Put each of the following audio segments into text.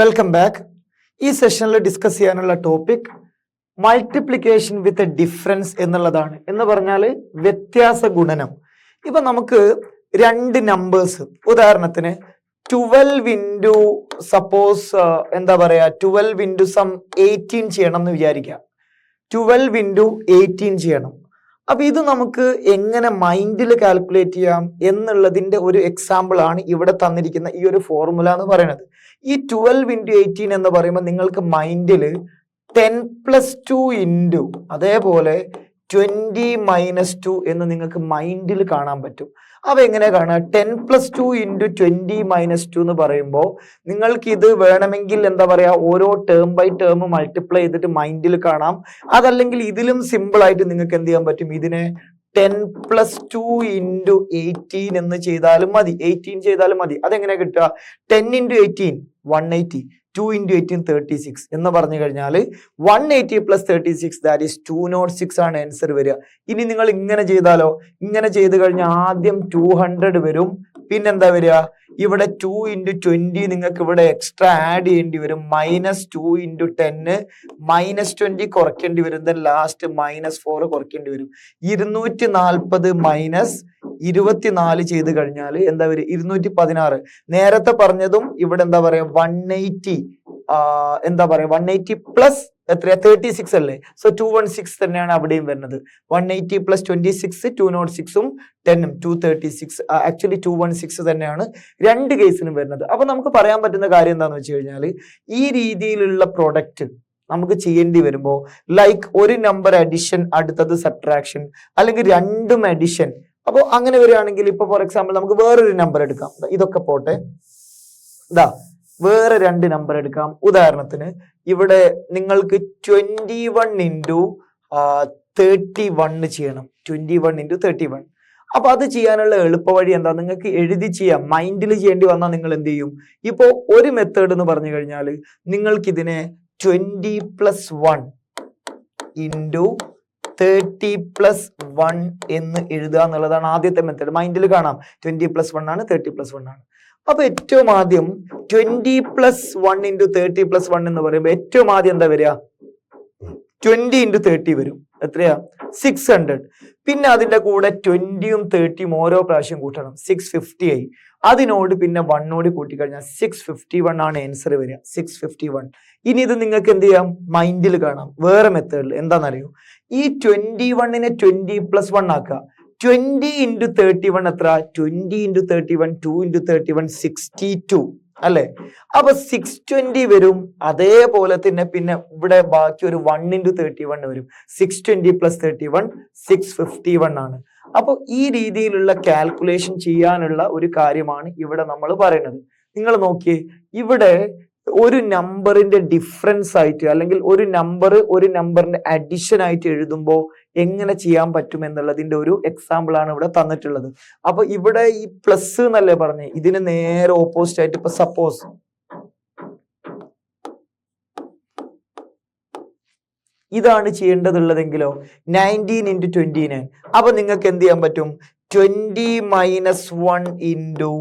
Welcome back. ഈ സെഷനിൽ discuss ചെയ്യാനുള്ള topic multiplication with a difference എന്നുള്ളതാണ്. എന്ന് പറഞ്ഞാൽ വ്യത്യാസ ഗുണനം. ഇപ്പൊ നമുക്ക് രണ്ട് നമ്പേഴ്സ്, ഉദാഹരണത്തിന് 12 ഇൻറ്റു സപ്പോസ് 12 ഇൻറ്റു സം 18 ചെയ്യണം എന്ന് വിചാരിക്കാം. 12 ഇൻറ്റു 18 ചെയ്യണം. അപ്പൊ ഇത് നമുക്ക് എങ്ങനെ മൈൻഡിൽ കാൽക്കുലേറ്റ് ചെയ്യാം എന്നുള്ളതിന്റെ ഒരു എക്സാമ്പിൾ ആണ് ഇവിടെ തന്നിരിക്കുന്ന ഈ ഒരു ഫോർമുല എന്ന് പറയുന്നത്. ഈ 12 ഇൻറ്റു 18 എന്ന് പറയുമ്പോൾ നിങ്ങൾക്ക് മൈൻഡിൽ 10+2 ഇൻറ്റു അതേപോലെ 20-2 എന്ന് നിങ്ങൾക്ക് മൈൻഡിൽ കാണാൻ പറ്റും. അപ്പൊ എങ്ങനെ കാണാം? 10+2 ഇൻറ്റു 20-2 എന്ന് പറയുമ്പോൾ നിങ്ങൾക്ക് ഇത് വേണമെങ്കിൽ ഓരോ ടേം ബൈ ടേം മൾട്ടിപ്ലൈ ചെയ്തിട്ട് മൈൻഡിൽ കാണാം. അതല്ലെങ്കിൽ ഇതിലും സിമ്പിൾ ആയിട്ട് നിങ്ങൾക്ക് എന്ത് ചെയ്യാൻ പറ്റും? ഇതിനെ 10+2 ഇൻറ്റു 18 എന്ന് ചെയ്താലും മതി, 18 ചെയ്താലും മതി. അതെങ്ങനെ കിട്ടുക? 10 ഇൻറ്റു 18 180, 2 ഇൻറ്റു 18 36 എന്ന് പറഞ്ഞു കഴിഞ്ഞാൽ 180 + 36 ദാറ്റ് ഈസ് 206 ആണ് ആൻസർ വരിക. ഇനി നിങ്ങൾ ഇങ്ങനെ ചെയ്താലോ? ഇങ്ങനെ ചെയ്ത് കഴിഞ്ഞാൽ ആദ്യം 200 വരും. പിന്നെന്താ വരിക? ഇവിടെ 2 ഇൻറ്റു 20 നിങ്ങൾക്ക് ഇവിടെ എക്സ്ട്രാ ആഡ് ചെയ്യേണ്ടി വരും. -2 ഇൻറ്റു 10 -20 കുറയ്ക്കേണ്ടി വരും. ദെൻ ലാസ്റ്റ് -4 കുറയ്ക്കേണ്ടി വരും. 240 -24 ചെയ്ത് കഴിഞ്ഞാൽ എന്താ വരിക? 216. നേരത്തെ പറഞ്ഞതും ഇവിടെ 180 180 പ്ലസ് എത്രയാ? 36 അല്ലേ? സോ 216 തന്നെയാണ് അവിടെയും വരുന്നത്. 180 + 26 206ഉം 10ഉം 236. ആക്ച്വലി 216 തന്നെയാണ് രണ്ട് കേസിനും വരുന്നത്. അപ്പൊ നമുക്ക് പറയാൻ പറ്റുന്ന കാര്യം എന്താണെന്ന് വെച്ച് കഴിഞ്ഞാൽ ഈ രീതിയിലുള്ള പ്രൊഡക്റ്റ് നമുക്ക് ചെയ്യേണ്ടി വരുമ്പോൾ ലൈക്ക് ഒരു നമ്പർ അഡിഷൻ, അടുത്തത് സബ്ട്രാക്ഷൻ, അല്ലെങ്കിൽ രണ്ടും അഡിഷൻ. അപ്പോൾ അങ്ങനെ വരികയാണെങ്കിൽ ഇപ്പൊ ഫോർ എക്സാമ്പിൾ നമുക്ക് വേറൊരു നമ്പർ എടുക്കാം. ഇതൊക്കെ പോട്ടെ, വേറെ രണ്ട് നമ്പർ എടുക്കാം. ഉദാഹരണത്തിന് ഇവിടെ നിങ്ങൾക്ക് 21 ഇൻറ്റു 31 ചെയ്യണം. 21 ഇൻറ്റു 31. അപ്പൊ അത് ചെയ്യാനുള്ള എളുപ്പ വഴി എന്താ? നിങ്ങൾക്ക് എഴുതി ചെയ്യാം. മൈൻഡിൽ ചെയ്യേണ്ടി വന്നാൽ നിങ്ങൾ എന്ത് ചെയ്യും? ഇപ്പോ ഒരു മെത്തേഡ് എന്ന് പറഞ്ഞു കഴിഞ്ഞാൽ നിങ്ങൾക്കിതിനെ 20+1 ഇൻറ്റു 30+1 എന്ന് എഴുതുക എന്നുള്ളതാണ് ആദ്യത്തെ മെത്തേഡ്. മൈൻഡിൽ കാണാം 20+1 ആണ്, 30+1 ആണ്. അപ്പൊ ഏറ്റവും ആദ്യം 20+1 ഇൻറ്റു 30+1 എന്ന് പറയുമ്പോൾ ഏറ്റവും ആദ്യം എന്താ വരിക? 20 ഇൻറ്റു 30 വരും. എത്രയാ? 600. പിന്നെ അതിന്റെ കൂടെ 20ഉം 30ഉം ഓരോ പ്രാവശ്യം കൂട്ടണം. 650 ആയി. അതിനോട് പിന്നെ 1 കൂട്ടിക്കഴിഞ്ഞാൽ 651 ആണ് ആൻസർ വരിക. 651. ഇനി ഇത് നിങ്ങൾക്ക് എന്ത് ചെയ്യാം? മൈൻഡിൽ കാണാം വേറെ മെത്തേഡിൽ. എന്താണെന്നറിയോ? ഈ 21നെ 20+1 ആക്കുക. 20 ഇൻറ്റു 31 എത്ര? 20 ഇൻറ്റു 31 2 ഇൻറ്റു 31 62 അല്ലെ? അപ്പൊ 620 വരും. അതേപോലെ തന്നെ പിന്നെ ഇവിടെ ബാക്കി ഒരു 1 ഇൻറ്റു 31 വരും. 620 + 31 651 ആണ്. അപ്പൊ ഈ രീതിയിലുള്ള കാൽക്കുലേഷൻ ചെയ്യാനുള്ള ഒരു കാര്യമാണ് ഇവിടെ നമ്മൾ പറയുന്നത്. നിങ്ങൾ നോക്കിയേ, ഇവിടെ ഒരു നമ്പറിന്റെ ഡിഫറൻസ് ആയിട്ട് അല്ലെങ്കിൽ ഒരു നമ്പറിന്റെ അഡിഷൻ ആയിട്ട് എഴുതുമ്പോൾ എങ്ങനെ ചെയ്യാൻ പറ്റും എന്നുള്ളതിന്റെ ഒരു എക്സാമ്പിൾ ആണ് ഇവിടെ തന്നിട്ടുള്ളത്. അപ്പൊ ഇവിടെ ഈ പ്ലസ് എന്നല്ലേ പറഞ്ഞേ, ഇതിന് നേരെ ഓപ്പോസിറ്റ് ആയിട്ട് ഇപ്പൊ സപ്പോസ് ഇതാണ് ചെയ്യേണ്ടതുള്ളതെങ്കിലോ 19 ഇൻറ്റു 29. അപ്പൊ നിങ്ങൾക്ക് എന്ത് ചെയ്യാൻ പറ്റും? 20 - 1 ഇൻറ്റു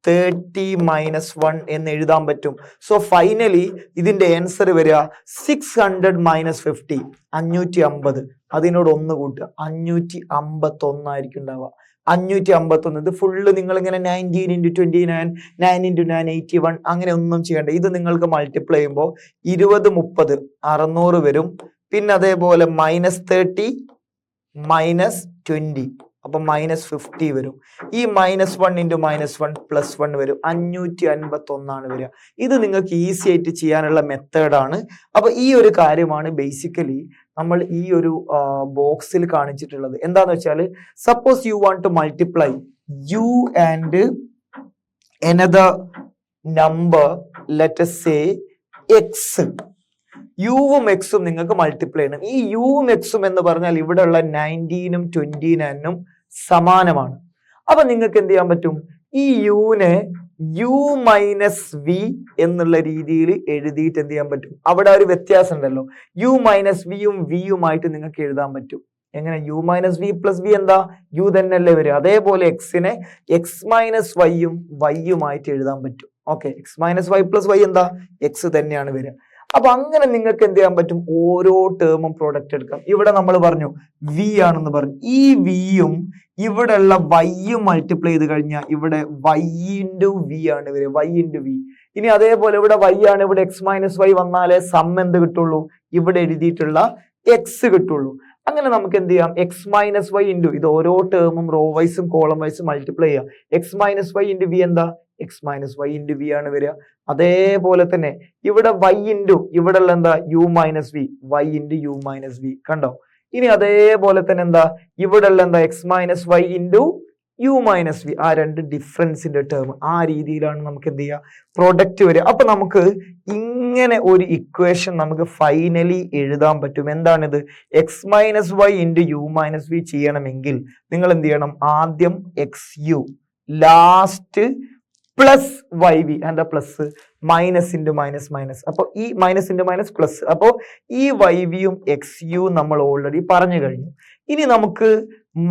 30 - 1 എന്ന് എഴുതാൻ പറ്റും. സോ ഫൈനലി ഇതിന്റെ ആൻസർ വരിക 600 - 50 550. അതിനോട് 1 കൂട്ടുക, 551 ആയിരിക്കും ഉണ്ടാവുക. 551. ഇത് ഫുള്ള് നിങ്ങൾ ഇങ്ങനെ 19 ഇൻറ്റു 29 9 ഇൻറ്റു 9 81 അങ്ങനെ ഒന്നും ചെയ്യണ്ട. ഇത് നിങ്ങൾക്ക് മൾട്ടിപ്ലൈ ചെയ്യുമ്പോൾ 20 30 600 വരും. പിന്നെ അതേപോലെ -30 -20 അപ്പൊ -50 വരും. ഈ -1 ഇൻറ്റു -1 +1 വരും. 551 ആണ് വരിക. ഇത് നിങ്ങൾക്ക് ഈസി ആയിട്ട് ചെയ്യാനുള്ള മെത്തേഡാണ്. അപ്പൊ ഈ ഒരു കാര്യമാണ് ബേസിക്കലി നമ്മൾ ഈ ഒരു ബോക്സിൽ കാണിച്ചിട്ടുള്ളത്. എന്താന്ന് വെച്ചാൽ suppose you want to multiply u and another number, let us say x. യുവും എക്സും നിങ്ങൾക്ക് മൾട്ടിപ്ലൈ ചെയ്യണം. ഈ യുവും എക്സും എന്ന് പറഞ്ഞാൽ ഇവിടെയുള്ള 19ഉം 29ഉം സമാനമാണ്. അപ്പൊ നിങ്ങൾക്ക് എന്ത് ചെയ്യാൻ പറ്റും? ഈ യുവിനെ u-v എന്നുള്ള രീതിയിൽ എഴുതിയിട്ട് എന്ത് ചെയ്യാൻ പറ്റും? അവിടെ ഒരു വ്യത്യാസം ഉണ്ടല്ലോ. u-v-യും v-യുമായിട്ട് നിങ്ങൾക്ക് എഴുതാൻ പറ്റും. എങ്ങനെ? u-v + v എന്താ? u തന്നെയല്ലേ വരിക. അതേപോലെ എക്സിനെ x - y-യും y-യുമായിട്ട് എഴുതാൻ പറ്റും. Okay, x minus y plus y എന്താ, എക്സ് തന്നെയാണ് വരിക. അപ്പൊ അങ്ങനെ നിങ്ങൾക്ക് എന്ത് ചെയ്യാൻ പറ്റും, ഓരോ ടേമും പ്രോഡക്റ്റ് എടുക്കാം. ഇവിടെ നമ്മൾ പറഞ്ഞു വി ആണെന്ന് പറഞ്ഞു, ഈ വിയും ഇവിടെ ഉള്ള വൈയും മൾട്ടിപ്ലൈ ചെയ്ത് കഴിഞ്ഞാൽ ഇവിടെ വൈ ഇൻറ്റു വി ആണ് വരിക, വൈ ഇൻറ്റു വി. ഇനി അതേപോലെ ഇവിടെ വൈ ആണ്, ഇവിടെ എക്സ് മൈനസ് വൈ വന്നാലേ സം എന്ത് കിട്ടുള്ളൂ, ഇവിടെ എഴുതിയിട്ടുള്ള എക്സ് കിട്ടുള്ളൂ. അങ്ങനെ നമുക്ക് എന്ത് ചെയ്യാം, എക്സ് മൈനസ് വൈ ഇൻറ്റു ഇത് ഓരോ ടേമും റോ വൈസും കോളം വൈസും മൾട്ടിപ്ലൈ ചെയ്യാം. X minus Y into V എന്താ, X minus Y into V ആണ് വരിക. അതേപോലെ തന്നെ ഇവിടെ വൈ ഇൻറ്റു ഇവിടെ ഉള്ള എന്താ, u minus v, y into U minus v, കണ്ടോ. ഇനി അതേപോലെ തന്നെ എന്താ, ഇവിടെ ഉള്ള എന്താ, X minus Y into U minus v, ആ രണ്ട് ഡിഫറൻസിന്റെ ടേം. ആ രീതിയിലാണ് നമുക്ക് എന്ത് ചെയ്യുക, പ്രൊഡക്റ്റ് വരിക. അപ്പൊ നമുക്ക് ഇങ്ങനെ ഒരു ഇക്വേഷൻ നമുക്ക് ഫൈനലി എഴുതാൻ പറ്റും. എന്താണിത്, X minus Y into U minus V ചെയ്യണമെങ്കിൽ നിങ്ങൾ എന്ത് ചെയ്യണം, ആദ്യം X U, last plus Y V, എന്താ plus, minus into minus minus, അപ്പോൾ ഈ മൈനസ് ഇൻറ്റു മൈനസ് പ്ലസ്. അപ്പോൾ ഈ വൈ വിയും എക്സ് യു നമ്മൾ ഓൾറെഡി പറഞ്ഞു കഴിഞ്ഞു. ഇനി നമുക്ക്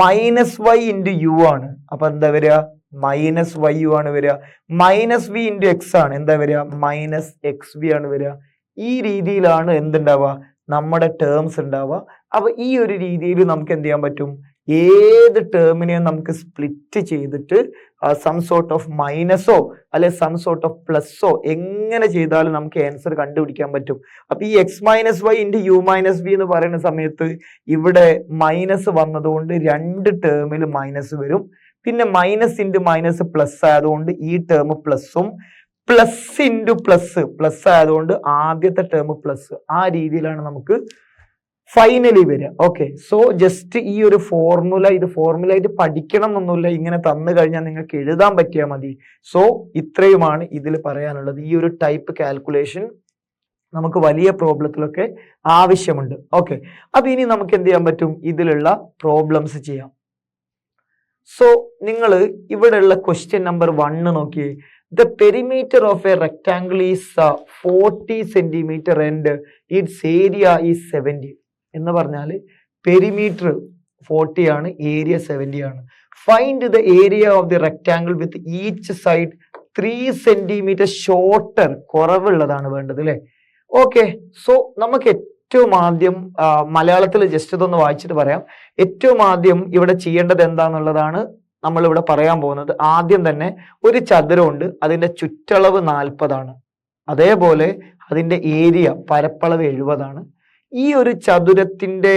മൈനസ് വൈ ഇൻറ്റു യു ആണ്, അപ്പൊ എന്താ വരിക, മൈനസ് വൈ യു ആണ് വരിക. മൈനസ് വി ഇൻറ്റു എക്സ് ആണ്, എന്താ വരിക, മൈനസ് എക്സ് വി ആണ് വരിക. ഈ രീതിയിലാണ് എന്തുണ്ടാവുക, നമ്മുടെ ടേംസ് ഉണ്ടാവുക. അപ്പൊ ഈ ഒരു രീതിയിൽ നമുക്ക് എന്ത് ചെയ്യാൻ പറ്റും, ഏത് ടേമിനെയും നമുക്ക് സ്പ്ലിറ്റ് ചെയ്തിട്ട് സം സോർട്ട് ഓഫ് മൈനസോ അല്ലെ സം സോർട്ട് ഓഫ് പ്ലസ്സോ എങ്ങനെ ചെയ്താലും നമുക്ക് ആൻസർ കണ്ടുപിടിക്കാൻ പറ്റും. അപ്പൊ ഈ x minus Y into U minus v എന്ന് പറയുന്ന സമയത്ത് ഇവിടെ മൈനസ് വന്നതുകൊണ്ട് രണ്ട് ടേമിൽ മൈനസ് വരും. പിന്നെ മൈനസ് ഇൻറ്റു മൈനസ് പ്ലസ് ആയതുകൊണ്ട് ഈ ടേം പ്ലസും, പ്ലസ് ഇൻറ്റു പ്ലസ് പ്ലസ് ആയതുകൊണ്ട് ആദ്യത്തെ ടേം പ്ലസ്. ആ രീതിയിലാണ് നമുക്ക് ഫൈനലി വരിക. ഓക്കെ, സോ ജസ്റ്റ് ഈ ഒരു ഫോർമുല, ഇത് ഫോർമുല ആയിട്ട് പഠിക്കണം എന്നൊന്നുമില്ല, ഇങ്ങനെ തന്നു കഴിഞ്ഞാൽ നിങ്ങൾക്ക് എഴുതാൻ പറ്റിയാൽ മതി. സോ ഇത്രയുമാണ് ഇതിൽ പറയാനുള്ളത്. ഈ ഒരു ടൈപ്പ് കാൽക്കുലേഷൻ നമുക്ക് വലിയ പ്രോബ്ലത്തിലൊക്കെ ആവശ്യമുണ്ട്. ഓക്കെ, അപ്പൊ ഇനി നമുക്ക് എന്ത് ചെയ്യാൻ പറ്റും, ഇതിലുള്ള പ്രോബ്ലംസ് ചെയ്യാം. സോ നിങ്ങൾ ഇവിടെയുള്ള ക്വസ്റ്റ്യൻ നമ്പർ 1 നോക്കിയേ. The perimeter of a rectangle is 40 centimeter and its area is 70. എന്ന് പറഞ്ഞാൽ പെരിമീറ്റർ 40 ആണ്, ഏരിയ 70 ആണ്. Find the area of the rectangle with each side 3 centimetre shorter, കുറവുള്ളതാണ് വേണ്ടത് അല്ലേ. ഓക്കെ, സോ നമുക്ക് ഏറ്റവും ആദ്യം മലയാളത്തിൽ ജസ്റ്റ് ഇതൊന്ന് വായിച്ചിട്ട് പറയാം. ഏറ്റവും ആദ്യം ഇവിടെ ചെയ്യേണ്ടത് എന്താണെന്നുള്ളതാണ് നമ്മൾ ഇവിടെ പറയാൻ പോകുന്നത്. ആദ്യം തന്നെ ഒരു ചതുരമുണ്ട്, അതിന്റെ ചുറ്റളവ് 40 ആണ്. അതേപോലെ അതിന്റെ ഏരിയ പരപ്പളവ് 70 ആണ്. ഈ ഒരു ചതുരത്തിന്റെ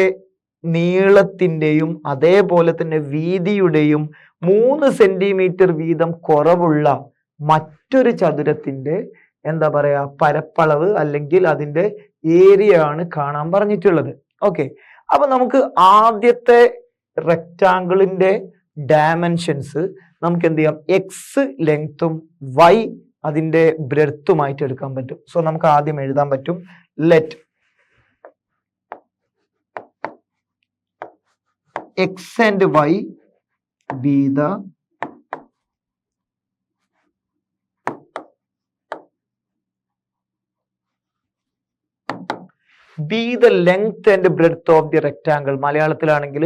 നീളത്തിന്റെയും അതേപോലെ തന്നെ വീതിയുടെയും 3 സെന്റിമീറ്റർ വീതം കുറവുള്ള മറ്റൊരു ചതുരത്തിന്റെ എന്താ പറയാ, പരപ്പളവ് അല്ലെങ്കിൽ അതിന്റെ ഏരിയ ആണ് കാണാൻ പറഞ്ഞിട്ടുള്ളത്. ഓക്കെ, അപ്പൊ നമുക്ക് ആദ്യത്തെ റെക്ടാംഗിളിന്റെ ഡയമെൻഷൻസ് നമുക്ക് എന്ത് ചെയ്യാം, എക്സ് ലെങ്ത്തും വൈ അതിന്റെ ബ്രെഡ്ത്തുമായിട്ട് എടുക്കാൻ പറ്റും. സോ നമുക്ക് ആദ്യം എഴുതാൻ പറ്റും, let X and Y be the length and breadth of the rectangle. മലയാളത്തിലാണെങ്കിൽ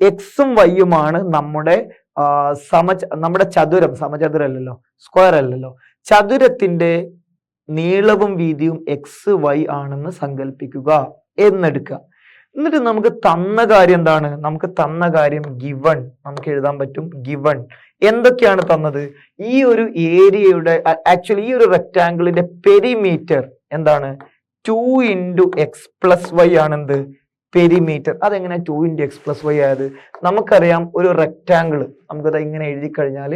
എക്സും വൈയുമാണ് നമ്മുടെ ചതുരം, സമചതുരല്ലോ, സ്ക്വയർ അല്ലല്ലോ, ചതുരത്തിന്റെ നീളവും വീതിയും എക്സ് വൈ ആണെന്ന് സങ്കല്പിക്കുക എന്നെടുക്കുക. എന്നിട്ട് നമുക്ക് തന്ന കാര്യം എന്താണ്, നമുക്ക് തന്ന കാര്യം ഗിവൺ, നമുക്ക് എഴുതാൻ പറ്റും ഗിവൺ. എന്തൊക്കെയാണ് തന്നത്, ഈ ഒരു ഏരിയയുടെ ആക്ച്വലി ഈ ഒരു റെക്ടാംഗിളിന്റെ പെരിമീറ്റർ എന്താണ്, 2 ഇൻറ്റു എക്സ് പ്ലസ് വൈ ആണെന്ത്, പെരിമീറ്റർ. അതെങ്ങനെ 2 ഇൻറ്റു എക്സ് പ്ലസ് വൈ ആയത്, നമുക്കറിയാം ഒരു റെക്ടാംഗിൾ നമുക്കത് ഇങ്ങനെ എഴുതി കഴിഞ്ഞാൽ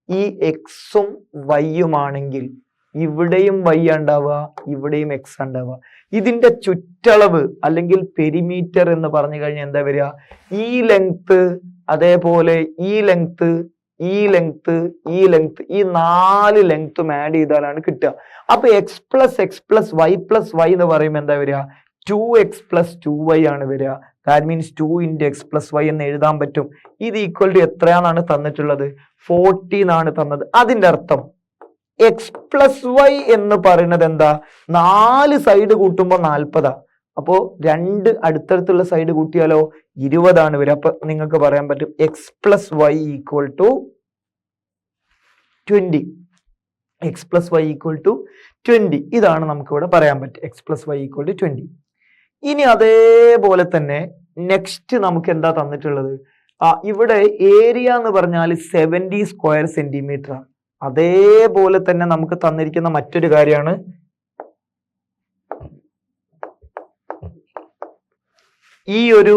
ഈ എക്സും വൈയും ആണെങ്കിൽ ഇവിടെയും വൈ ഉണ്ടാവുക, ഇവിടെയും എക്സ് ഉണ്ടാവുക. ഇതിന്റെ ചുറ്റളവ് അല്ലെങ്കിൽ പെരിമീറ്റർ എന്ന് പറഞ്ഞു കഴിഞ്ഞാൽ എന്താ വരിക, ഈ ലെങ്ത് അതേപോലെ ഈ ലെങ്ത് ഈ ലെങ്ത് ഈ ലെങ്ത്, ഈ 4 ലെങ്ത്തും ആഡ് ചെയ്താലാണ് കിട്ടുക. അപ്പൊ എക്സ് പ്ലസ് വൈ എന്ന് പറയുമ്പോൾ എന്താ വരിക, 2x പ്ലസ് 2y ആണ് വരിക. That means 2 into X plus y എന്ന് എഴുതാൻ പറ്റും. ഇത് ഈക്വൽ ടു എത്രയാണെന്നാണ് തന്നിട്ടുള്ളത്, 40 എന്നാണ് തന്നത്. അതിന്റെ അർത്ഥം എക്സ് പ്ലസ് വൈ എന്ന് പറയുന്നത് എന്താ, 4 സൈഡ് കൂട്ടുമ്പോൾ 40. അപ്പോ 2 അടുത്തടുത്തുള്ള സൈഡ് കൂട്ടിയാലോ 20 ആണ് വരിക. അപ്പൊ നിങ്ങൾക്ക് പറയാൻ പറ്റും x plus y equal to 20. X plus y equal to 20. ഇതാണ് നമുക്ക് ഇവിടെ പറയാൻ പറ്റുക, x plus y equal to 20. ഇനി അതേപോലെ തന്നെ നെക്സ്റ്റ് നമുക്ക് എന്താ തന്നിട്ടുള്ളത്, ഇവിടെ ഏരിയ എന്ന് പറഞ്ഞാൽ 70 സ്ക്വയർ സെന്റിമീറ്റർ ആണ്. അതേപോലെ തന്നെ നമുക്ക് തന്നിരിക്കുന്ന മറ്റൊരു കാര്യമാണ് ഈ ഒരു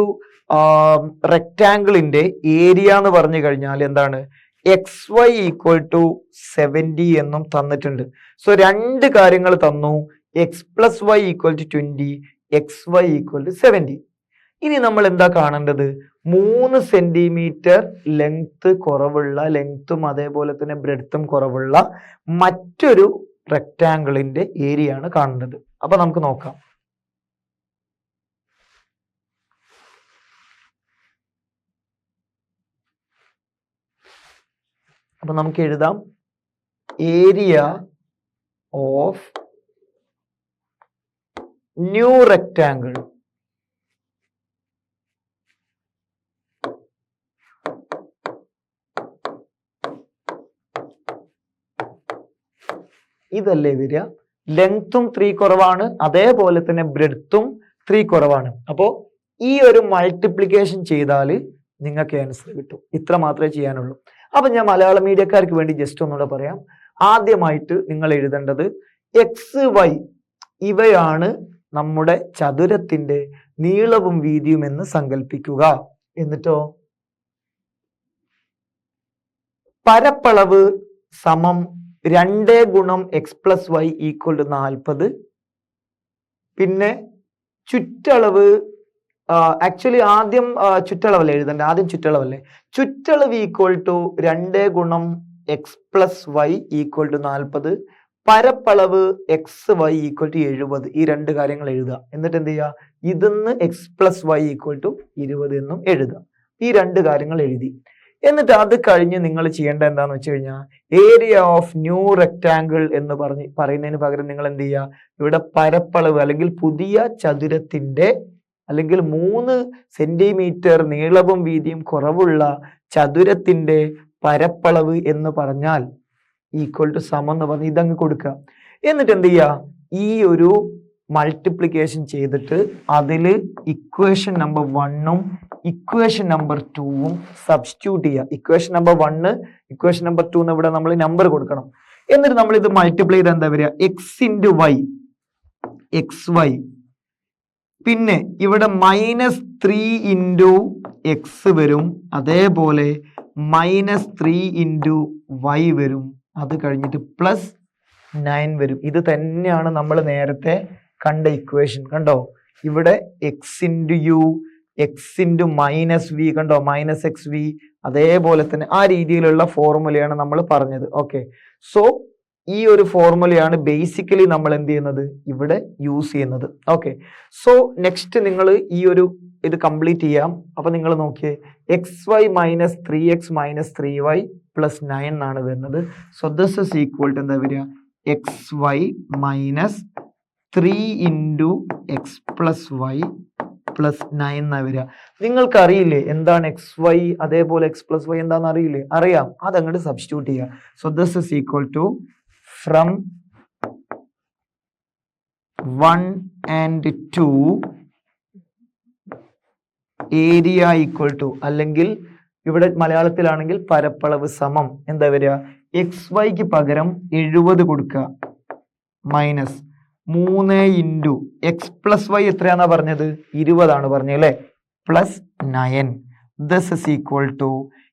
റെക്റ്റാങ്കിളിന്റെ ഏരിയ എന്ന് പറഞ്ഞു കഴിഞ്ഞാൽ എന്താണ്, എക്സ് വൈ ഈക്വൽ ടു 70 എന്നും തന്നിട്ടുണ്ട്. സോ രണ്ട് കാര്യങ്ങൾ തന്നു, x plus y equal to 20, x y equal to 70. ഇനി നമ്മൾ എന്താ കാണേണ്ടത്, 3 സെന്റിമീറ്റർ ലെങ്ത് കുറവുള്ള, ലെങ്ത്തും അതേപോലെ തന്നെ ബ്രെഡ്ത്തും കുറവുള്ള മറ്റൊരു റെക്റ്റാങ്കിളിന്റെ ഏരിയ ആണ് കാണേണ്ടത്. അപ്പൊ നമുക്ക് നോക്കാം. അപ്പൊ നമുക്ക് എഴുതാം, ഏരിയ ഓഫ് ന്യൂ റെക്റ്റാങ്കിൾ ഇതല്ലേ വരിക, ലെങ്ത്തും 3 കുറവാണ്, അതേപോലെ തന്നെ ബ്രെഡ്ത്തും 3 കുറവാണ്. അപ്പോൾ ഈ ഒരു മൾട്ടിപ്ലിക്കേഷൻ ചെയ്താൽ നിങ്ങൾക്ക് ആൻസർ കിട്ടും. ഇത്ര മാത്രമേ ചെയ്യാനുള്ളൂ. അപ്പൊ ഞാൻ മലയാള മീഡിയക്കാർക്ക് വേണ്ടി ജസ്റ്റ് ഒന്നുകൂടെ പറയാം. ആദ്യമായിട്ട് നിങ്ങൾ എഴുതേണ്ടത് എക്സ് വൈ ഇവയാണ് നമ്മുടെ ചതുരത്തിന്റെ നീളവും വീതിയും എന്ന് സങ്കല്പിക്കുക. എന്നിട്ടോ പരപ്പളവ് സമം 2 ഗുണം x plus y equal to 40. പിന്നെ ചുറ്റളവ്, ആക്ച്വലി ആദ്യം ചുറ്റളവല്ലേ എഴുതണ്ടേ, ആദ്യം ചുറ്റളവല്ലേ, ചുറ്റളവ് ഈക്വൽ ടു 2 ഗുണം x plus y equal to 40, പരപ്പളവ് എക്സ് വൈ ഈക്വൽ ടു 70. ഈ രണ്ട് കാര്യങ്ങൾ എഴുതുക. എന്നിട്ട് എന്ത് ചെയ്യുക, ഇതിന്ന് x plus y equal to 20 എന്നും എഴുതുക. ഈ രണ്ട് കാര്യങ്ങൾ എഴുതി. എന്നിട്ട് അത് കഴിഞ്ഞ് നിങ്ങൾ ചെയ്യേണ്ട എന്താന്ന് വെച്ച് കഴിഞ്ഞാൽ, ഏരിയ ഓഫ് ന്യൂ റെക്റ്റാങ്കിൾ എന്ന് പറയുന്നതിന് പകരം നിങ്ങൾ എന്ത് ചെയ്യുക, ഇവിടെ പരപ്പളവ് അല്ലെങ്കിൽ പുതിയ ചതുരത്തിന്റെ അല്ലെങ്കിൽ 3 സെന്റിമീറ്റർ നീളവും വീതിയും കുറവുള്ള ചതുരത്തിന്റെ പരപ്പളവ് എന്ന് പറഞ്ഞാൽ ഈക്വൽ ടു സമം എന്ന് പറഞ്ഞ് ഇതങ്ങ് കൊടുക്കുക. എന്നിട്ട് എന്ത് ചെയ്യുക, ഈ ഒരു മൾട്ടിപ്ലിക്കേഷൻ ചെയ്തിട്ട് അതിൽ ഇക്വേഷൻ നമ്പർ 1ഉം ഇക്വേഷൻ നമ്പർ 2ഉം സബ്സ്റ്റിറ്റ്യൂട്ട് ചെയ്യുക. ഇക്വേഷൻ നമ്പർ 1, ഇക്വേഷൻ നമ്പർ 2 ഇവിടെ നമ്മൾ നമ്പർ കൊടുക്കണം. എന്നിട്ട് നമ്മൾ ഇത് മൾട്ടിപ്ലൈ ചെയ്ത് എന്താ വരിക, x into y, x y, പിന്നെ ഇവിടെ -3 ഇൻറ്റു എക്സ് വരും, അതേപോലെ -3 ഇൻറ്റു വൈ വരും, അത് കഴിഞ്ഞിട്ട് +9 വരും. ഇത് തന്നെയാണ് നമ്മൾ നേരത്തെ കണ്ട ഇക്വേഷൻ. കണ്ടോ, ഇവിടെ x into u, x into -v, കണ്ടോ -xv, അതേപോലെ തന്നെ ആ രീതിയിലുള്ള ഫോർമുലയാണ് നമ്മൾ പറഞ്ഞത്. ഓക്കെ, സോ ഈ ഒരു ഫോർമുലയാണ് ബേസിക്കലി നമ്മൾ എന്ത് ചെയ്യുന്നത്, ഇവിടെ യൂസ് ചെയ്യുന്നത്. ഓക്കെ, സോ നെക്സ്റ്റ് നിങ്ങൾ ഈ ഒരു ഇത് കംപ്ലീറ്റ് ചെയ്യാം. അപ്പൊ നിങ്ങൾ നോക്കിയേ, xy - 3x - 3y + 9 എന്നാണ് വരുന്നത്. So this is equal to എന്താ വരിക, xy - 3 into X plus y + 9 എന്നാ വരിക. നിങ്ങൾക്ക് അറിയില്ലേ എന്താണ് xy, അതേപോലെ x + y എന്താണെന്ന് അറിയില്ലേ? അറിയാം, അതങ്ങോട്ട് സബ്സ്റ്റിറ്റ്യൂട്ട് ചെയ്യുക. So this is equal to from 1 and 2 area equal to, അല്ലെങ്കിൽ ഇവിടെ മലയാളത്തിലാണെങ്കിൽ പരപ്പളവ് സമം എന്താ വരിക, എക്സ് വൈക്ക് പകരം 70 കൊടുക്കുക, -3 ഇൻറ്റു എക്സ് പ്ലസ് വൈ എത്രയാന്നാ പറഞ്ഞത്, 20 ആണ് പറഞ്ഞത് അല്ലേ, +9. This is equal to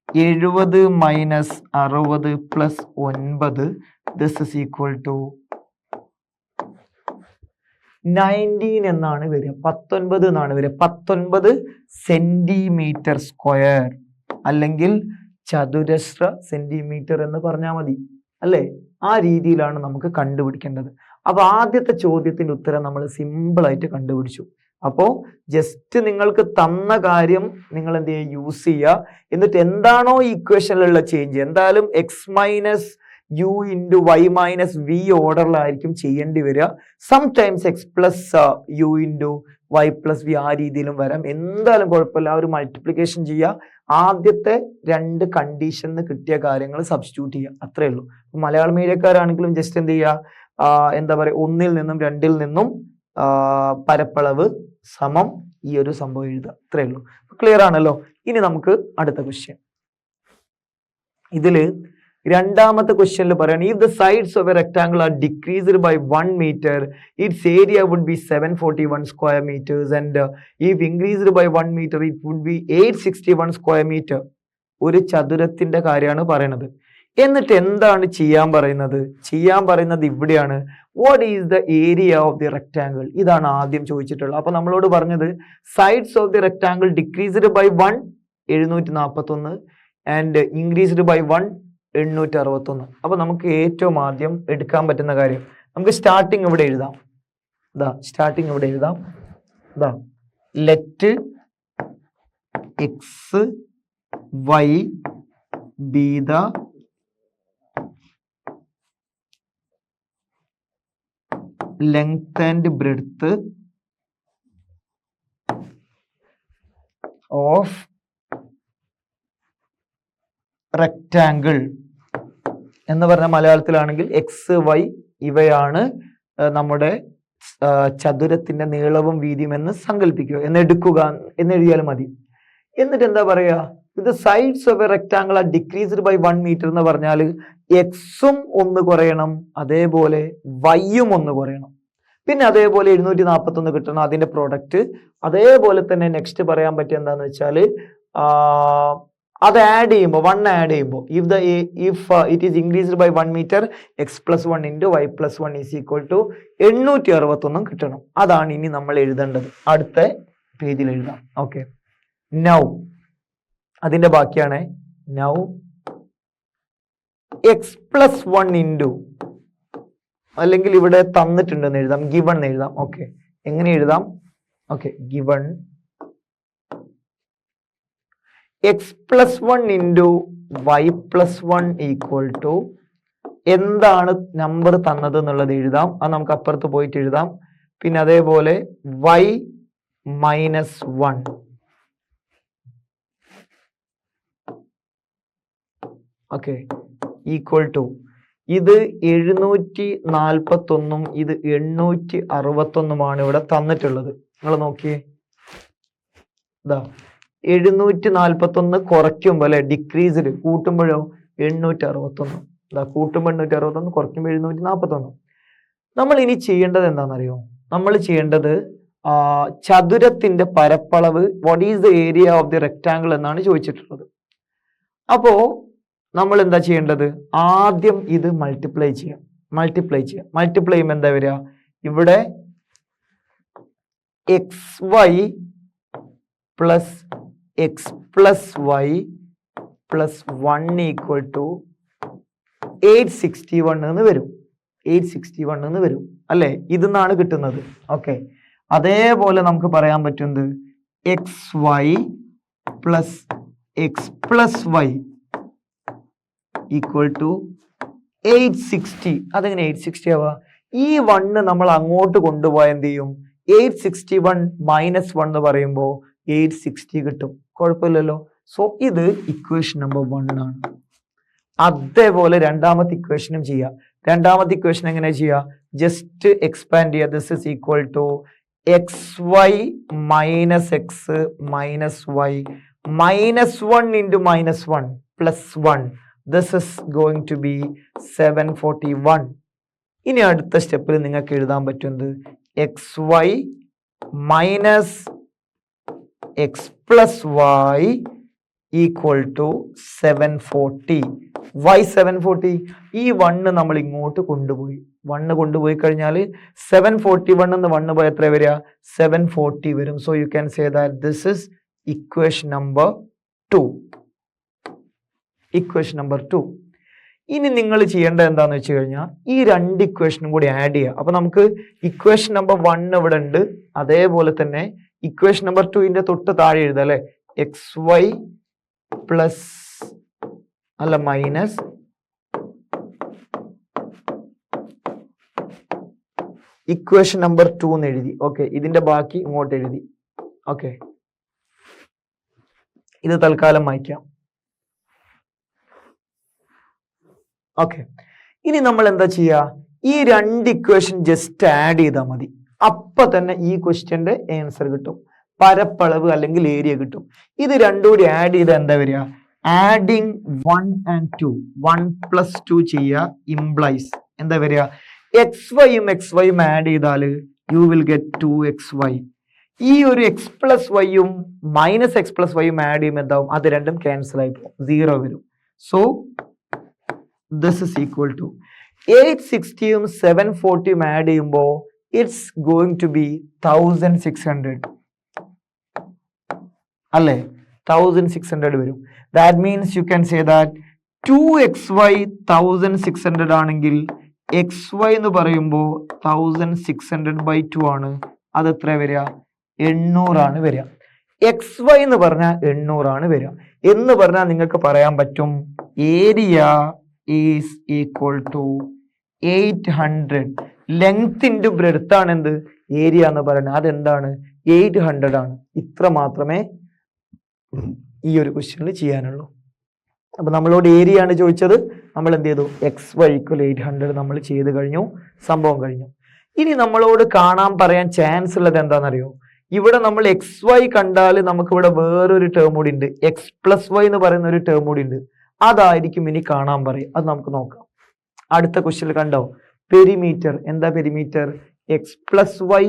70 - 60 + 9. This is equal to 19 എന്നാണ് വരിക, 19 എന്നാണ് വരിക. 19 സെന്റിമീറ്റർ സ്ക്വയർ അല്ലെങ്കിൽ ചതുരശ്ര സെന്റിമീറ്റർ എന്ന് പറഞ്ഞാൽ മതി അല്ലേ. ആ രീതിയിലാണ് നമുക്ക് കണ്ടുപിടിക്കേണ്ടത്. അപ്പൊ ആദ്യത്തെ ചോദ്യത്തിന്റെ ഉത്തരം നമ്മൾ സിമ്പിൾ ആയിട്ട് കണ്ടുപിടിച്ചു. അപ്പോ ജസ്റ്റ് നിങ്ങൾക്ക് തന്ന കാര്യം നിങ്ങൾ എന്ത് ചെയ്യുക, യൂസ് ചെയ്യുക. എന്നിട്ട് എന്താണോ ഇക്വേഷനിലുള്ള ചേഞ്ച്, എന്തായാലും x - u into Y minus V ഓർഡറിലായിരിക്കും ചെയ്യേണ്ടി വരിക. Sometimes X plus U into Y plus V ആ രീതിയിലും വരാം. എന്തായാലും കുഴപ്പമില്ല, ആ ഒരു മൾട്ടിപ്ലിക്കേഷൻ ചെയ്യുക, ആദ്യത്തെ രണ്ട് കണ്ടീഷന് കിട്ടിയ കാര്യങ്ങൾ സബ്സ്റ്റിറ്റ്യൂട്ട് ചെയ്യുക, അത്രേ ഉള്ളൂ. മലയാളം മീഡിയക്കാരാണെങ്കിലും ജസ്റ്റ് എന്ത് ചെയ്യുക, എന്താ പറയുക, 1 ൽ നിന്നും 2 ൽ നിന്നും പരപ്പളവ് സമം ഈ ഒരു സംഭവം എഴുതുക, അത്രേ ഉള്ളൂ. ക്ലിയർ ആണല്ലോ. ഇനി നമുക്ക് അടുത്ത ക്വസ്റ്റ്യൻ. ഇതില് രണ്ടാമത്തെ ക്വസ്റ്റ്യനിൽ പറയാണ്, if the sides of a rectangle are decreased by 1 meter, its area would be 741 square meters, and if increased by 1 meter, it would be 861 square meter. ഒരു ചതുരത്തിന്റെ കാര്യമാണ് പറയുന്നത്. എന്നിട്ട് എന്താണ് ചെയ്യാൻ പറയുന്നത്? ചെയ്യാൻ പറയുന്നത് ഇവിടെയാണ്, what is the area of the rectangle, ഇതാണ് ആദ്യം ചോദിച്ചിട്ടുള്ളത്. അപ്പൊ നമ്മളോട് പറഞ്ഞത് sides of the rectangle decreased by 1 741 and increased by 1 861. അപ്പൊ നമുക്ക് ഏറ്റവും ആദ്യം എടുക്കാൻ പറ്റുന്ന കാര്യം, നമുക്ക് സ്റ്റാർട്ടിങ് ഇവിടെ എഴുതാം. സ്റ്റാർട്ടിങ് ഇവിടെ എഴുതാം. Let x y be the length and breadth of rectangle എന്ന് പറഞ്ഞ മലയാളത്തിലാണെങ്കിൽ എക്സ് വൈ ഇവയാണ് നമ്മുടെ ചതുരത്തിന്റെ നീളവും വീതിയും എന്ന് സങ്കല്പിക്കുക, എന്നെടുക്കുക എന്നെഴുതിയാലും മതി. എന്നിട്ട് എന്താ പറയാ, ഇത് sides of a rectangle are decreased by 1 metre എന്ന് പറഞ്ഞാൽ എക്സും 1 കുറയണം, അതേപോലെ വൈയും 1 കുറയണം, പിന്നെ അതേപോലെ 741 കിട്ടണം അതിന്റെ പ്രോഡക്റ്റ്. അതേപോലെ തന്നെ നെക്സ്റ്റ് പറയാൻ പറ്റിയ എന്താന്ന് വെച്ചാല് അത് ആഡ് ചെയ്യുമ്പോൾ 1 ആഡ് ചെയ്യുമ്പോൾ if it is increased by 1 metre x plus 1 into Y plus 1 is equal to 861 കിട്ടണം. അതാണ് ഇനി നമ്മൾ എഴുതേണ്ടത്. അടുത്ത പേജിൽ എഴുതാം. ഓക്കെ, നൗ അതിന്റെ ബാക്കിയാണ്. നൗ എക്സ് പ്ലസ് 1 ഇൻറ്റു, അല്ലെങ്കിൽ ഇവിടെ തന്നിട്ടുണ്ടെന്ന് എഴുതാം, ഗിവൺ എന്ന് എഴുതാം. ഓക്കെ, എങ്ങനെ എഴുതാം? Okay, given x plus 1 into Y plus 1 equal to, എന്താണ് നമ്പർ തന്നത് എന്നുള്ളത് എഴുതാം, അത് നമുക്ക് അപ്പുറത്ത് പോയിട്ട് എഴുതാം. പിന്നെ അതേപോലെ y minus 1 okay equal to, ഇത് 741 ഇത് 861 ഇവിടെ തന്നിട്ടുള്ളത്. നിങ്ങൾ നോക്കിയേ, 741 കുറയ്ക്കുമ്പോൾ അല്ലെ ഡിക്രീസ്ഡ്, കൂട്ടുമ്പോഴോ 861, കൂട്ടുമ്പോൾ 861, കുറയ്ക്കുമ്പോൾ 741. നമ്മൾ ഇനി ചെയ്യേണ്ടത് എന്താണെന്നറിയോ? നമ്മൾ ചെയ്യേണ്ടത് ചതുരത്തിന്റെ പരപ്പളവ്, what is the area of the rectangle എന്നാണ് ചോദിച്ചിട്ടുള്ളത്. അപ്പോ നമ്മൾ എന്താ ചെയ്യേണ്ടത്? ആദ്യം ഇത് മൾട്ടിപ്ലൈ ചെയ്യാം. മൾട്ടിപ്ലൈ ചെയ്യുമ്പോൾ എന്താ വരിക? ഇവിടെ x y plus x plus y plus 1 equal to 861 എന്ന് വരും. 861 എന്ന് വരും അല്ലെ? ഇതെന്നാണ് കിട്ടുന്നത്. ഓക്കെ, അതേപോലെ നമുക്ക് പറയാൻ പറ്റുന്നത് x y plus x plus y equal to 860. അതെങ്ങനെ 860 ആവാ? ഈ 1 നമ്മൾ അങ്ങോട്ട് കൊണ്ടുപോയാൽ എന്ത് ചെയ്യും? 861 മൈനസ് 1 എന്ന് പറയുമ്പോൾ 860 കിട്ടും. കുഴപ്പമില്ലല്ലോ. സോ ഇത് ഇക്വേഷൻ നമ്പർ 1 ആണ്. അതേപോലെ രണ്ടാമത്തെ ഇക്വേഷനും ചെയ്യാം. രണ്ടാമത്തെ ഇക്വേഷൻ എങ്ങനെ ചെയ്യാം? ജസ്റ്റ് എക്സ്പാൻഡ് ചെയ്യുക. This is equal to x y minus x minus y minus 1 into minus 1 plus 1. This is going to be 741. ഇനി അടുത്ത സ്റ്റെപ്പിൽ നിങ്ങൾക്ക് എഴുതാൻ പറ്റുന്നത് x y minus x plus y equal to 740. Why 740? ഈ 1 നമ്മൾ ഇങ്ങോട്ട് കൊണ്ടുപോയി. 1 കൊണ്ടുപോയി കഴിഞ്ഞാൽ 741 എന്ന് 1 പോയി എത്ര വരിക? 740 വരും. So you can say that this is equation number 2. Equation number 2. ഇനി നിങ്ങൾ ചെയ്യേണ്ടത് എന്താണെന്ന് വെച്ച് കഴിഞ്ഞാൽ ഈ 2 ഇക്വേഷനും കൂടി ആഡ് ചെയ്യുക. അപ്പൊ നമുക്ക് ഇക്വേഷൻ നമ്പർ 1 ഇവിടെ ഉണ്ട്. അതേപോലെ തന്നെ ഇക്വേഷൻ നമ്പർ 2ന്റെ തൊട്ട് താഴെ എഴുതാം അല്ലെ? എക്സ് വൈ പ്ലസ് അല്ല മൈനസ് ഇക്വേഷൻ നമ്പർ 2 എന്ന് എഴുതി. ഓക്കെ, ഇതിന്റെ ബാക്കി ഇങ്ങോട്ട് എഴുതി. ഓക്കെ, ഇത് തൽക്കാലം വായിക്കാം. ഓക്കെ, ഇനി നമ്മൾ എന്താ ചെയ്യുക? ഈ രണ്ട് ഇക്വേഷൻ ജസ്റ്റ് ആഡ് ചെയ്താൽ മതി. അപ്പൊ തന്നെ ഈ ക്വസ്റ്റ്യന്റെ ആൻസർ കിട്ടും. പരപ്പളവ് അല്ലെങ്കിൽ ഏരിയ കിട്ടും. ഇത് രണ്ടും കൂടി ആഡ് ചെയ്താൽ എന്താ വരിക? ആഡിങ് 1 and 2, 1 + 2 ചെയ്യുക ഇംപ്ലൈസ് എന്താ വരിക? XYയും XYയും ആഡ് ചെയ്താൽ യു വിൽ ഗെറ്റ് 2XY. ഈ ഒരു X + Yയും -X + Yയും ആഡ് ചെയ്യുമ്പോൾ എന്താവും? അത് രണ്ടും ക്യാൻസൽ ആയി പോകും, 0 വരും. So this is equal to 860യും 740യും ആഡ് ചെയ്യുമ്പോൾ ഇറ്റ്സ് ഗോയിങ് ടു ബി 1600 അല്ലേ? 1600 വരും. That means you can say that 2XY 1600 ആണെങ്കിൽ XY എന്ന് പറയുമ്പോൾ 1600/2 ആണ്. അത് എത്ര വരിക? 800 ആണ് വരിക. XY എന്ന് പറഞ്ഞാൽ 800 ആണ് വരിക. എന്ന് പറഞ്ഞാൽ നിങ്ങൾക്ക് പറയാൻ പറ്റും area is equal to 800. Length into breadth ആണ് എന്ത്? ഏരിയ എന്ന് പറയുന്നത്. അതെന്താണ്? 800 ആണ്. ഇത്ര മാത്രമേ ഈ ഒരു ക്വസ്റ്റ്യനിൽ ചെയ്യാനുള്ളൂ. അപ്പൊ നമ്മളോട് ഏരിയ ആണ് ചോദിച്ചത്. നമ്മൾ എന്ത് ചെയ്തു? XY = 800 നമ്മൾ ചെയ്ത് കഴിഞ്ഞു. സംഭവം കഴിഞ്ഞു. ഇനി നമ്മളോട് കാണാൻ പറയാൻ ചാൻസ് ഉള്ളത് എന്താണെന്നറിയോ? ഇവിടെ നമ്മൾ XY കണ്ടാൽ നമുക്ക് ഇവിടെ വേറൊരു ടേം കൂടി ഉണ്ട്, X + Y എന്ന് പറയുന്ന ഒരു ടേം കൂടി ഉണ്ട്. അതായിരിക്കും ഇനി കാണാൻ പറയും. അത് നമുക്ക് നോക്കാം. അടുത്ത ക്വസ്റ്റ്യനിൽ കണ്ടോ? പെരിമീറ്റർ. എന്താ പെരിമീറ്റർ? X + Y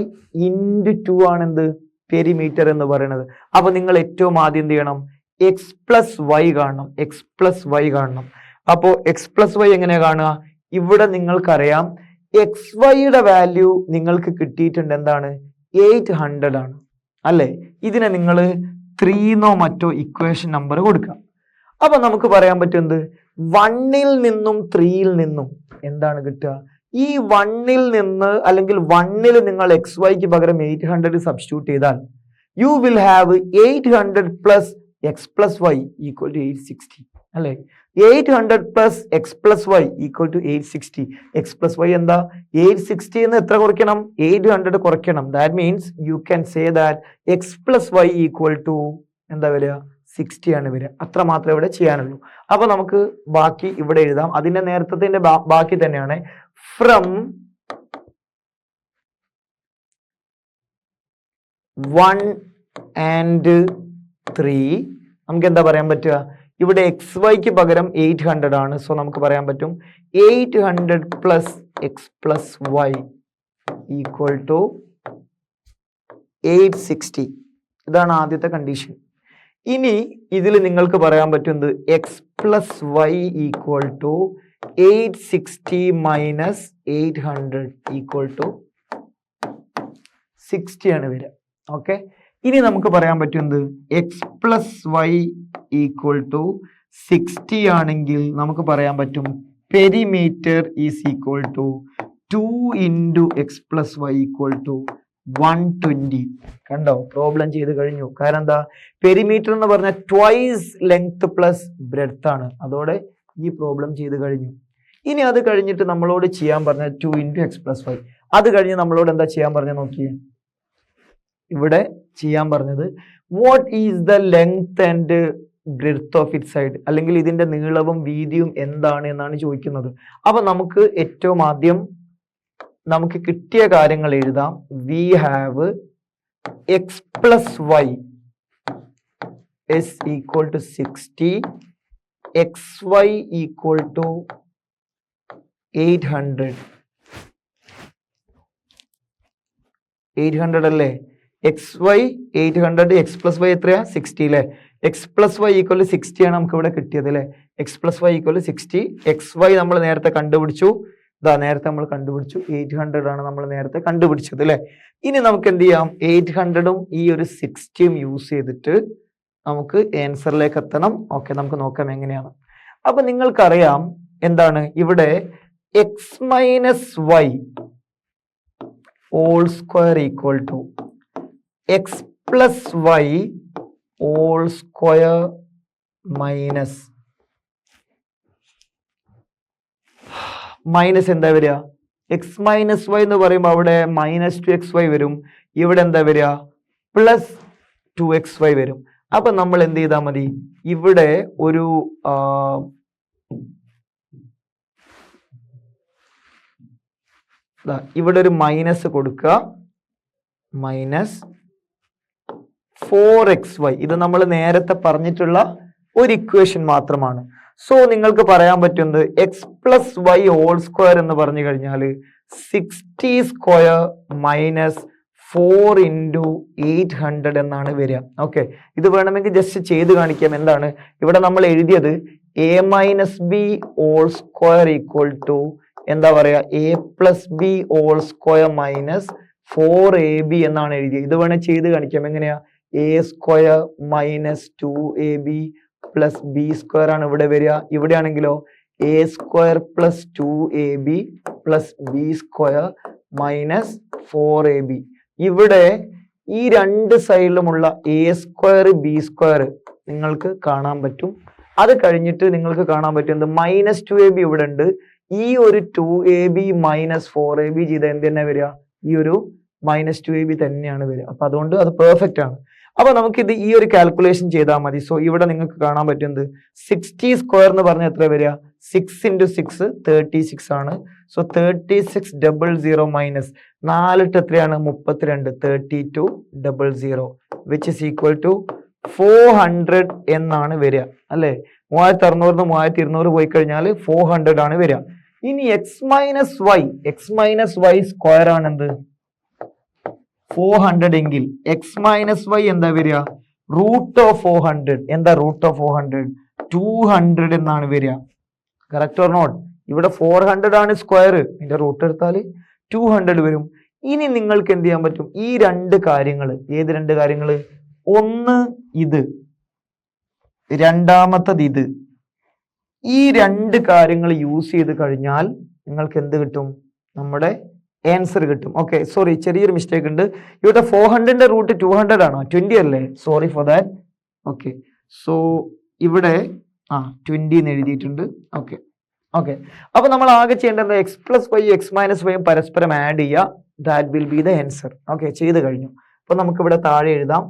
× 2 ആണ് എന്ത്? പെരിമീറ്റർ എന്ന് പറയുന്നത്. അപ്പൊ നിങ്ങൾ ഏറ്റവും ആദ്യം എന്ത് ചെയ്യണം? X + Y കാണണം. X + Y കാണണം. അപ്പോ X + Y എങ്ങനെയാ കാണുക? ഇവിടെ നിങ്ങൾക്കറിയാം XYയുടെ വാല്യൂ നിങ്ങൾക്ക് കിട്ടിയിട്ടുണ്ട്. എന്താണ്? 800 ആണ് അല്ലേ? ഇതിനെ നിങ്ങൾ 3 മറ്റോ ഇക്വേഷൻ നമ്പർ കൊടുക്കാം. അപ്പൊ നമുക്ക് പറയാൻ പറ്റുന്നത് 1ൽ നിന്നും 3ൽ നിന്നും എന്താണ് കിട്ടുക? ഈ 1ൽ നിന്ന് അല്ലെങ്കിൽ 1ൽ നിങ്ങൾ XYക്ക് പകരം 800 സബ്സ്റ്റിറ്റ്യൂട്ട് ചെയ്താൽ you will have 800 + X + Y = 860 അല്ലേ? 800 + X + Y = 860. X + Y എന്താ? 860 എന്ന് എത്ര കുറയ്ക്കണം? 800 കുറയ്ക്കണം. That means you can say that X + Y = എന്താ വരിക? 60 ആണ് വരിക. അത്ര മാത്രമേ ഇവിടെ ചെയ്യാനുള്ളൂ. അപ്പൊ നമുക്ക് ബാക്കി ഇവിടെ എഴുതാം. അതിന്റെ നേരത്തെ ബാക്കി തന്നെയാണ്. ഫ്രം 1 and 3 നമുക്ക് എന്താ പറയാൻ പറ്റുക? ഇവിടെ XYക്ക് പകരം 800 ആണ്. സോ നമുക്ക് പറയാൻ പറ്റും 800 + X + Y = 860. ഇതാണ് ആദ്യത്തെ കണ്ടീഷൻ. ഇനി ഇതിൽ നിങ്ങൾക്ക് പറയാൻ പറ്റുന്നത് X + Y = 860 - 800 = 60 ആണ് വരിക. ഓക്കെ, ഇനി നമുക്ക് പറയാൻ പറ്റുന്നത് X + Y = 60 ആണെങ്കിൽ നമുക്ക് പറയാൻ പറ്റും perimeter is equal to 2 × X + Y = 120. കണ്ടോ? പ്രോബ്ലം ചെയ്ത് കഴിഞ്ഞു. കാരണം എന്താ? പെരിമീറ്റർ എന്ന് പറഞ്ഞാൽ ട്വൈസ് ലെങ്ത് പ്ലസ് ബ്രെഡ്ത്ത് ആണ്. അതോടെ ഈ പ്രോബ്ലം ചെയ്ത് കഴിഞ്ഞു. ഇനി അത് കഴിഞ്ഞിട്ട് നമ്മളോട് ചെയ്യാൻ പറഞ്ഞ 2 × X + Y. അത് കഴിഞ്ഞ് നമ്മളോട് എന്താ ചെയ്യാൻ പറഞ്ഞ നോക്കിയേ. ഇവിടെ ചെയ്യാൻ പറഞ്ഞത് what is the length and breadth of it side, അല്ലെങ്കിൽ ഇതിന്റെ നീളവും വീതിയും എന്താണ് എന്നാണ് ചോദിക്കുന്നത്. അപ്പൊ നമുക്ക് ഏറ്റവും ആദ്യം നമുക്ക് കിട്ടിയ കാര്യങ്ങൾ എഴുതാം. We have X + Y is equal to 60, XY = 800. 800 അല്ലേ? XY 800, X + Y എത്രയാ? 60 അല്ലേ? X + Y = 60 ആണ് നമുക്ക് ഇവിടെ കിട്ടിയത് അല്ലേ? X + Y = 60. XY നമ്മൾ നേരത്തെ കണ്ടുപിടിച്ചു. നേരത്തെ നമ്മൾ കണ്ടുപിടിച്ചു 800 ആണ് നമ്മൾ നേരത്തെ കണ്ടുപിടിച്ചത് അല്ലേ? ഇനി നമുക്ക് എന്ത് ചെയ്യാം? 800ഉം ഈ ഒരു 60ഉം യൂസ് ചെയ്തിട്ട് നമുക്ക് ആൻസറിലേക്ക് എത്തണം. ഓക്കെ, നമുക്ക് നോക്കാം എങ്ങനെയാണ്. അപ്പൊ നിങ്ങൾക്കറിയാം എന്താണ് ഇവിടെ X - Y whole square = X + Y whole square minus എന്താ വരിക? എക്സ് മൈനസ് വൈ എന്ന് പറയുമ്പോൾ അവിടെ -2xy വരും. ഇവിടെ എന്താ വരിക? +2xy വരും. അപ്പൊ നമ്മൾ എന്ത് ചെയ്താൽ മതി? ഇവിടെ ഒരു ഇവിടെ ഒരു മൈനസ് കൊടുക്കുക. -4xy. ഇത് നമ്മൾ നേരത്തെ പറഞ്ഞിട്ടുള്ള ഒരു ഇക്വേഷൻ മാത്രമാണ്. സോ നിങ്ങൾക്ക് പറയാൻ പറ്റുന്നത് x+y² എന്ന് പറഞ്ഞു കഴിഞ്ഞാൽ 60² -4 × 800 എന്നാണ് വരിക. ഓക്കെ, ഇത് വേണമെങ്കിൽ ജസ്റ്റ് ചെയ്ത് കാണിക്കാം. എന്താണ് ഇവിടെ നമ്മൾ എഴുതിയത്? a-b² = എന്താ പറയാ? a+b² -4ab എന്നാണ് എഴുതിയത്. ഇത് വേണേൽ ചെയ്ത് കാണിക്കാം. എങ്ങനെയാ? a² -2ab + b² ആണ് ഇവിടെ വരിക. ഇവിടെ ആണെങ്കിലോ a² + 2ab + b² -4ab. ഇവിടെ ഈ രണ്ട് സൈഡിലുമുള്ള a² b² നിങ്ങൾക്ക് കാണാൻ പറ്റും. അത് കഴിഞ്ഞിട്ട് നിങ്ങൾക്ക് കാണാൻ പറ്റുന്നത് -2ab ഇവിടെ ഉണ്ട്. ഈ ഒരു 2ab -4ab ചെയ്ത എന്ത് തന്നെ വരിക? ഈ ഒരു -2ab തന്നെയാണ് വരിക. അപ്പൊ അതുകൊണ്ട് അത് പെർഫെക്റ്റ് ആണ്. അപ്പൊ നമുക്കിത് ഈ ഒരു കാൽക്കുലേഷൻ ചെയ്താൽ മതി. സോ ഇവിടെ നിങ്ങൾക്ക് കാണാൻ പറ്റുന്നത് 60² എന്ന് പറഞ്ഞാൽ എത്ര വരിക? 6 × 6 36 ആണ്. സോ 3600 - 4 എത്രയാണ്? 32. 3200 which is equal to 400 എന്നാണ് വരിക. അല്ലെ? 3600 3200 പോയി കഴിഞ്ഞാൽ 400 ആണ് വരിക. ഇനി x - y² ആണ് എന്ത്? 400 എങ്കിൽ x - y എന്താ വരിക? √400. എന്താ √400? 200 എന്നാണ് വരിക. Correct or not? ഇവിടെ 400 ആണ് സ്ക്വയർ, ഇതിന്റെ റൂട്ട് എടുത്താൽ 200 വരും. ഇനി നിങ്ങൾക്ക് എന്ത് ചെയ്യാൻ പറ്റും? ഈ രണ്ട് കാര്യങ്ങൾ, ഏത് രണ്ട് കാര്യങ്ങൾ? ഒന്ന് ഇത്, രണ്ടാമത്തത് ഇത്. ഈ രണ്ട് കാര്യങ്ങൾ യൂസ് ചെയ്ത് കഴിഞ്ഞാൽ നിങ്ങൾക്ക് എന്ത് കിട്ടും? നമ്മുടെ ആൻസർ കിട്ടും. ഓക്കെ, സോറി, ചെറിയൊരു മിസ്റ്റേക്ക് ഉണ്ട്. ഇവിടെ 400ന്റെ റൂട്ട് 200 ആണോ? 20 അല്ലേ? Sorry for that. Okay, so ഇവിടെ 20 എന്ന് എഴുതിയിട്ടുണ്ട്. ഓക്കെ ഓക്കെ അപ്പൊ നമ്മൾ ആകെ ചെയ്യേണ്ടത് x+y x - y പരസ്പരം ആഡ് ചെയ്യുക. That will be the answer. Okay, ചെയ്ത് കഴിഞ്ഞു. അപ്പൊ നമുക്ക് ഇവിടെ താഴെ എഴുതാം.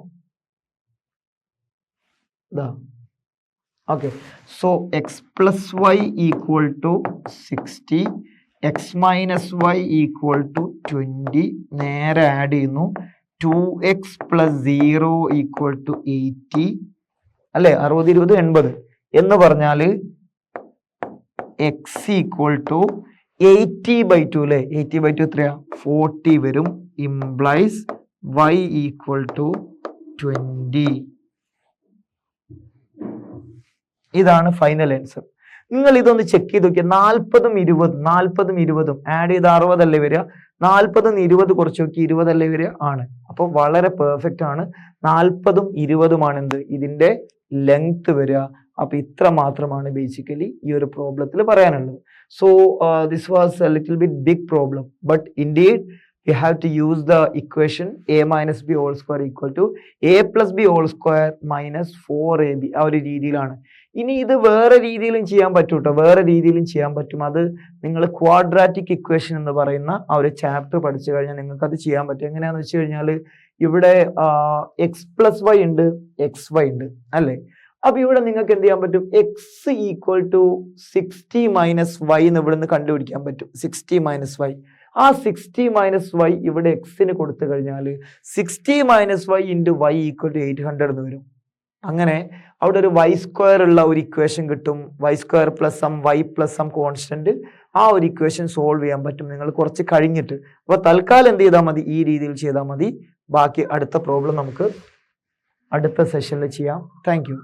Okay, so x+y = 60, x - y = 20. നേരെ ആഡ് ചെയ്യുന്നു. 2x + 0 = 80 അല്ലെ? 60 20 80 എന്ന് പറഞ്ഞാല് x = 80/2 അല്ലെ? 80/2 എത്രയാ? 40 വരും. Implies y = 20. ഇതാണ് ഫൈനൽ ആൻസർ. നിങ്ങൾ ഇതൊന്ന് ചെക്ക് ചെയ്ത് നോക്കിയാൽ 40ഉം 20ഉം ആഡ് ചെയ്ത് 60 അല്ലേ വരിക? 40 20 കുറച്ച് നോക്കി 20 അല്ലേ വരിക? ആണ്. അപ്പോൾ വളരെ പെർഫെക്റ്റ് ആണ്. 40ഉം 20ഉമാണ് എന്ത്? ഇതിന്റെ ലെങ്ത് വരിക. അപ്പൊ ഇത്ര മാത്രമാണ് ബേസിക്കലി ഈ ഒരു പ്രോബ്ലത്തിൽ പറയാനുള്ളത്. So this was a little bit big problem, but indeed you have to use the equation a - b² = a + b² - 4ab. ആ ഒരു രീതിയിലാണ്. ഇനി ഇത് വേറെ രീതിയിലും ചെയ്യാൻ പറ്റും കേട്ടോ. വേറെ രീതിയിലും ചെയ്യാൻ പറ്റും. അത് നിങ്ങൾ ക്വാഡ്രാറ്റിക് ഇക്വേഷൻ എന്ന് പറയുന്ന ആ ഒരു ചാപ്റ്റർ പഠിച്ചു കഴിഞ്ഞാൽ നിങ്ങൾക്ക് അത് ചെയ്യാൻ പറ്റും. എങ്ങനെയാന്ന് വെച്ച് കഴിഞ്ഞാൽ ഇവിടെ x+y ഉണ്ട്, xy ഉണ്ട് അല്ലേ? അപ്പൊ ഇവിടെ നിങ്ങൾക്ക് എന്ത് ചെയ്യാൻ പറ്റും? x = 60 - y എന്ന് ഇവിടെ നിന്ന് കണ്ടുപിടിക്കാൻ പറ്റും. 60 - y. ആ 60 - y ഇവിടെ എക്സിന് കൊടുത്തു കഴിഞ്ഞാൽ 60 - y × y = 800 എന്ന് വരും. അങ്ങനെ അവിടെ ഒരു y² ഉള്ള ഒരു ഇക്വേഷൻ കിട്ടും. y² + some y + some constant. ആ ഒരു ഇക്വേഷൻ സോൾവ് ചെയ്യാൻ പറ്റും നിങ്ങൾ കുറച്ച് കഴിഞ്ഞിട്ട്. അപ്പൊ തൽക്കാലം എന്ത് ചെയ്താൽ മതി? ഈ രീതിയിൽ ചെയ്താൽ മതി. ബാക്കി അടുത്ത പ്രോബ്ലം നമുക്ക് അടുത്ത സെഷനിൽ ചെയ്യാം. Thank you.